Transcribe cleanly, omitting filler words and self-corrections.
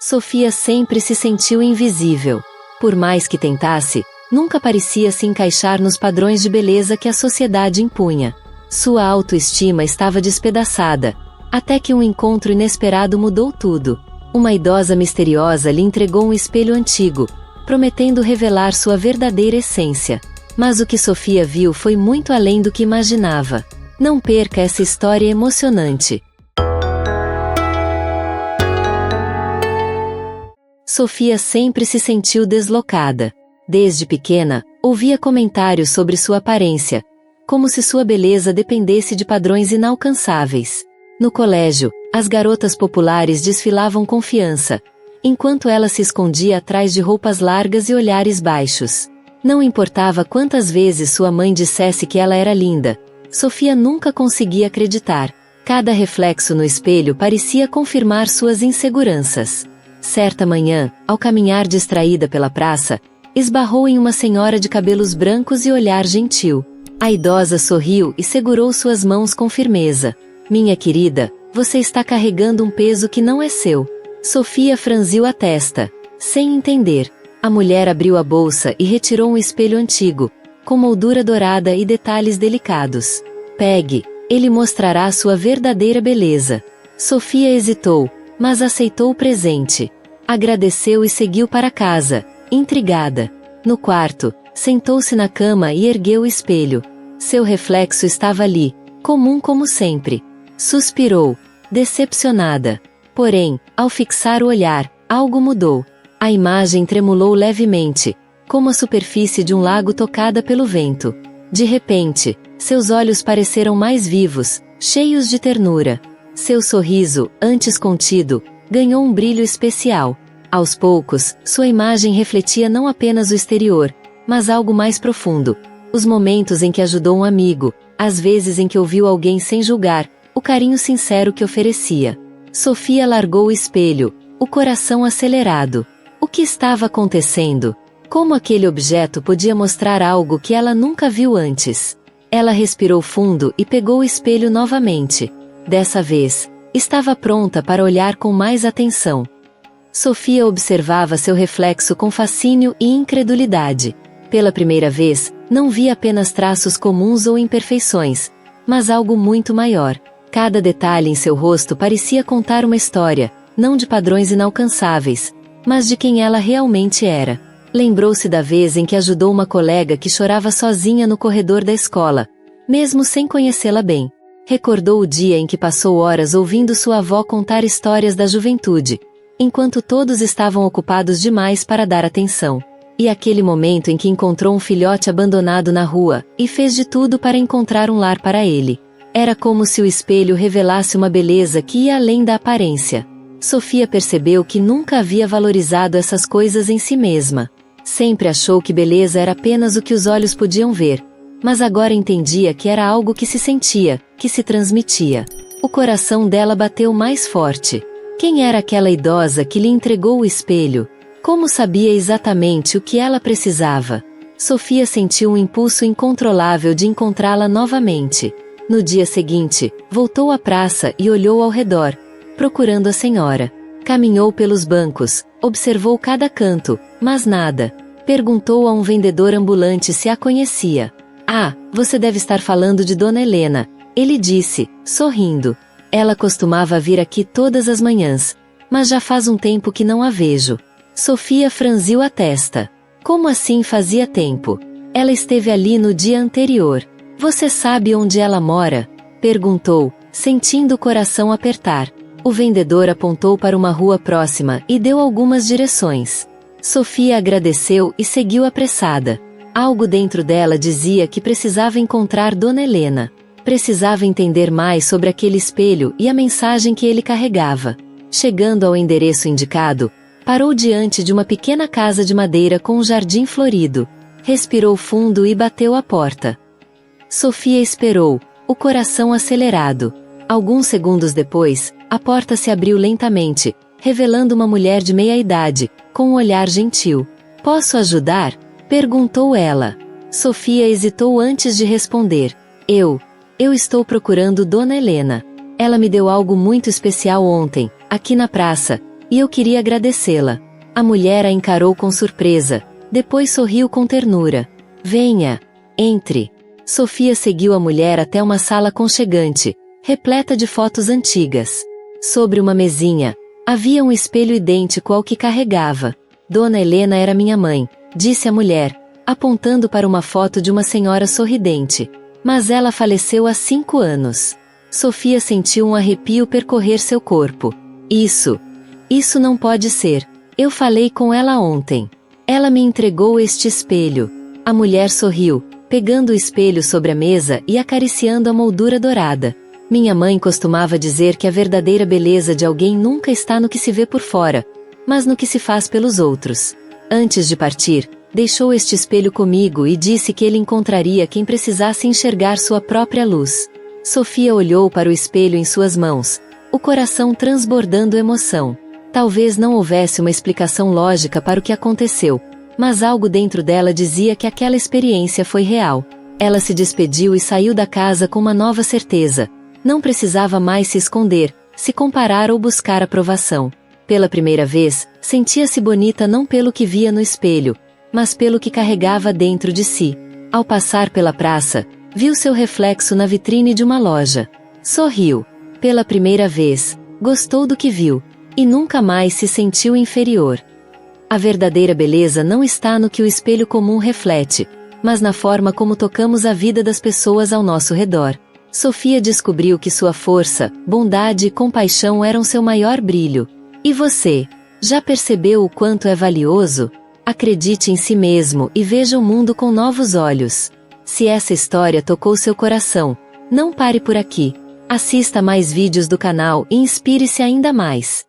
Sofia sempre se sentiu invisível. Por mais que tentasse, nunca parecia se encaixar nos padrões de beleza que a sociedade impunha. Sua autoestima estava despedaçada, até que um encontro inesperado mudou tudo. Uma idosa misteriosa lhe entregou um espelho antigo, prometendo revelar sua verdadeira essência. Mas o que Sofia viu foi muito além do que imaginava. Não perca essa história emocionante. Sofia sempre se sentiu deslocada. Desde pequena, ouvia comentários sobre sua aparência, como se sua beleza dependesse de padrões inalcançáveis. No colégio, as garotas populares desfilavam confiança, enquanto ela se escondia atrás de roupas largas e olhares baixos. Não importava quantas vezes sua mãe dissesse que ela era linda, Sofia nunca conseguia acreditar. Cada reflexo no espelho parecia confirmar suas inseguranças. Certa manhã, ao caminhar distraída pela praça, esbarrou em uma senhora de cabelos brancos e olhar gentil. A idosa sorriu e segurou suas mãos com firmeza. Minha querida, você está carregando um peso que não é seu. Sofia franziu a testa, sem entender. A mulher abriu a bolsa e retirou um espelho antigo, com moldura dourada e detalhes delicados. Pegue, ele mostrará sua verdadeira beleza. Sofia hesitou, mas aceitou o presente. Agradeceu e seguiu para casa, intrigada. No quarto, sentou-se na cama e ergueu o espelho. Seu reflexo estava ali, comum como sempre. Suspirou, decepcionada. Porém, ao fixar o olhar, algo mudou. A imagem tremulou levemente, como a superfície de um lago tocada pelo vento. De repente, seus olhos pareceram mais vivos, cheios de ternura. Seu sorriso, antes contido, ganhou um brilho especial. Aos poucos, sua imagem refletia não apenas o exterior, mas algo mais profundo. Os momentos em que ajudou um amigo, as vezes em que ouviu alguém sem julgar, o carinho sincero que oferecia. Sofia largou o espelho, o coração acelerado. O que estava acontecendo? Como aquele objeto podia mostrar algo que ela nunca viu antes? Ela respirou fundo e pegou o espelho novamente. Dessa vez, estava pronta para olhar com mais atenção. Sofia observava seu reflexo com fascínio e incredulidade. Pela primeira vez, não via apenas traços comuns ou imperfeições, mas algo muito maior. Cada detalhe em seu rosto parecia contar uma história, não de padrões inalcançáveis, mas de quem ela realmente era. Lembrou-se da vez em que ajudou uma colega que chorava sozinha no corredor da escola, mesmo sem conhecê-la bem. Recordou o dia em que passou horas ouvindo sua avó contar histórias da juventude, enquanto todos estavam ocupados demais para dar atenção. E aquele momento em que encontrou um filhote abandonado na rua, e fez de tudo para encontrar um lar para ele. Era como se o espelho revelasse uma beleza que ia além da aparência. Sofia percebeu que nunca havia valorizado essas coisas em si mesma. Sempre achou que beleza era apenas o que os olhos podiam ver, mas agora entendia que era algo que se sentia, que se transmitia. O coração dela bateu mais forte. Quem era aquela idosa que lhe entregou o espelho? Como sabia exatamente o que ela precisava? Sofia sentiu um impulso incontrolável de encontrá-la novamente. No dia seguinte, voltou à praça e olhou ao redor, procurando a senhora. Caminhou pelos bancos, observou cada canto, mas nada. Perguntou a um vendedor ambulante se a conhecia. Ah, você deve estar falando de Dona Helena, ele disse, sorrindo. Ela costumava vir aqui todas as manhãs, mas já faz um tempo que não a vejo. Sofia franziu a testa. Como assim fazia tempo? Ela esteve ali no dia anterior. Você sabe onde ela mora? Perguntou, sentindo o coração apertar. O vendedor apontou para uma rua próxima e deu algumas direções. Sofia agradeceu e seguiu apressada. Algo dentro dela dizia que precisava encontrar Dona Helena. Precisava entender mais sobre aquele espelho e a mensagem que ele carregava. Chegando ao endereço indicado, parou diante de uma pequena casa de madeira com um jardim florido. Respirou fundo e bateu à porta. Sofia esperou, o coração acelerado. Alguns segundos depois, a porta se abriu lentamente, revelando uma mulher de meia idade, com um olhar gentil. Posso ajudar? Perguntou ela. Sofia hesitou antes de responder. Eu estou procurando Dona Helena. Ela me deu algo muito especial ontem, aqui na praça, e eu queria agradecê-la. A mulher a encarou com surpresa, depois sorriu com ternura. Venha, entre. Sofia seguiu a mulher até uma sala aconchegante, repleta de fotos antigas. Sobre uma mesinha, havia um espelho idêntico ao que carregava. Dona Helena era minha mãe, disse a mulher, apontando para uma foto de uma senhora sorridente. Mas ela faleceu há 5 anos. Sofia sentiu um arrepio percorrer seu corpo. Isso não pode ser. Eu falei com ela ontem. Ela me entregou este espelho. A mulher sorriu, pegando o espelho sobre a mesa e acariciando a moldura dourada. Minha mãe costumava dizer que a verdadeira beleza de alguém nunca está no que se vê por fora, mas no que se faz pelos outros. Antes de partir, deixou este espelho comigo e disse que ele encontraria quem precisasse enxergar sua própria luz. Sofia olhou para o espelho em suas mãos, o coração transbordando emoção. Talvez não houvesse uma explicação lógica para o que aconteceu, mas algo dentro dela dizia que aquela experiência foi real. Ela se despediu e saiu da casa com uma nova certeza. Não precisava mais se esconder, se comparar ou buscar aprovação. Pela primeira vez, sentia-se bonita não pelo que via no espelho, mas pelo que carregava dentro de si. Ao passar pela praça, viu seu reflexo na vitrine de uma loja. Sorriu. Pela primeira vez, gostou do que viu, e nunca mais se sentiu inferior. A verdadeira beleza não está no que o espelho comum reflete, mas na forma como tocamos a vida das pessoas ao nosso redor. Sofia descobriu que sua força, bondade e compaixão eram seu maior brilho. E você? Já percebeu o quanto é valioso? Acredite em si mesmo e veja o mundo com novos olhos. Se essa história tocou seu coração, não pare por aqui. Assista mais vídeos do canal e inspire-se ainda mais.